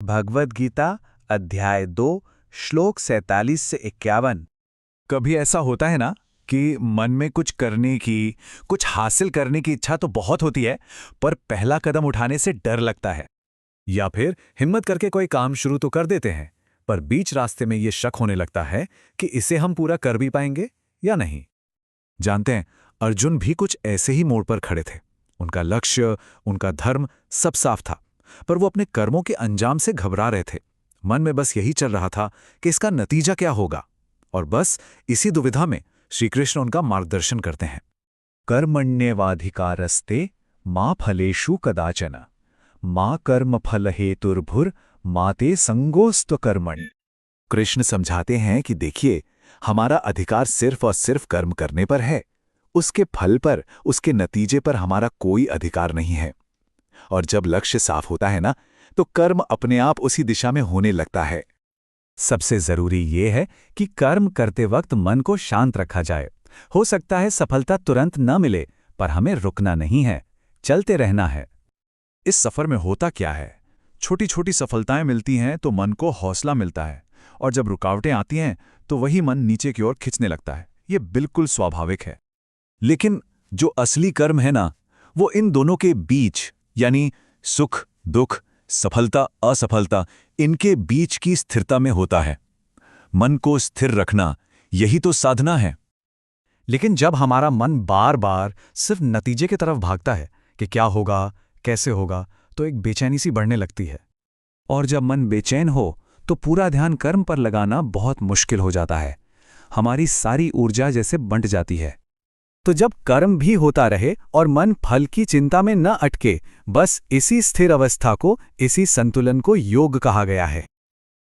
भगवद गीता अध्याय 2 श्लोक 47 से 51। कभी ऐसा होता है ना कि मन में कुछ करने की, कुछ हासिल करने की इच्छा तो बहुत होती है, पर पहला कदम उठाने से डर लगता है। या फिर हिम्मत करके कोई काम शुरू तो कर देते हैं, पर बीच रास्ते में ये शक होने लगता है कि इसे हम पूरा कर भी पाएंगे या नहीं। जानते हैं, अर्जुन भी कुछ ऐसे ही मोड़ पर खड़े थे। उनका लक्ष्य, उनका धर्म सब साफ था, पर वो अपने कर्मों के अंजाम से घबरा रहे थे। मन में बस यही चल रहा था कि इसका नतीजा क्या होगा। और बस इसी दुविधा में श्री कृष्ण उनका मार्गदर्शन करते हैं। कर्मण्येवाधिकारस्ते मा फलेषु कदाचन मा कर्म फल हेतुर्भुर माते संगोस्त्व कर्मणि। कृष्ण समझाते हैं कि देखिए, हमारा अधिकार सिर्फ और सिर्फ कर्म करने पर है। उसके फल पर, उसके नतीजे पर हमारा कोई अधिकार नहीं है। और जब लक्ष्य साफ होता है ना, तो कर्म अपने आप उसी दिशा में होने लगता है। सबसे जरूरी ये है कि कर्म करते वक्त मन को शांत रखा जाए। हो सकता है सफलता तुरंत न मिले, पर हमें रुकना नहीं है, चलते रहना है। इस सफर में होता क्या है, छोटी छोटी सफलताएं मिलती हैं तो मन को हौसला मिलता है, और जब रुकावटें आती हैं तो वही मन नीचे की ओर खिंचने लगता है। ये बिल्कुल स्वाभाविक है। लेकिन जो असली कर्म है ना, वो इन दोनों के बीच, यानी सुख दुख, सफलता असफलता, इनके बीच की स्थिरता में होता है। मन को स्थिर रखना, यही तो साधना है। लेकिन जब हमारा मन बार बार सिर्फ नतीजे की तरफ भागता है कि क्या होगा, कैसे होगा, तो एक बेचैनी सी बढ़ने लगती है। और जब मन बेचैन हो तो पूरा ध्यान कर्म पर लगाना बहुत मुश्किल हो जाता है। हमारी सारी ऊर्जा जैसे बंट जाती है। तो जब कर्म भी होता रहे और मन फल की चिंता में न अटके, बस इसी स्थिर अवस्था को, इसी संतुलन को योग कहा गया है।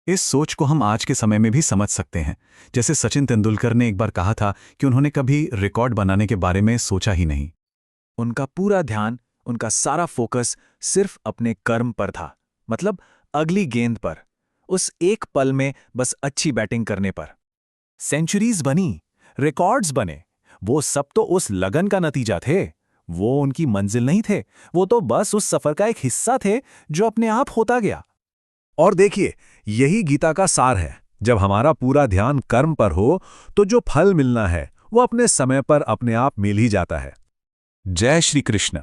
इस सोच को हम आज के समय में भी समझ सकते हैं। जैसे सचिन तेंदुलकर ने एक बार कहा था कि उन्होंने कभी रिकॉर्ड बनाने के बारे में सोचा ही नहीं। उनका पूरा ध्यान, उनका सारा फोकस सिर्फ अपने कर्म पर था, मतलब अगली गेंद पर, उस एक पल में बस अच्छी बैटिंग करने पर। सेंचुरीज बनी, रिकॉर्ड्स बने, वो सब तो उस लगन का नतीजा थे। वो उनकी मंजिल नहीं थे, वो तो बस उस सफर का एक हिस्सा थे जो अपने आप होता गया। और देखिए, यही गीता का सार है। जब हमारा पूरा ध्यान कर्म पर हो तो जो फल मिलना है वो अपने समय पर अपने आप मिल ही जाता है। जय श्री कृष्ण।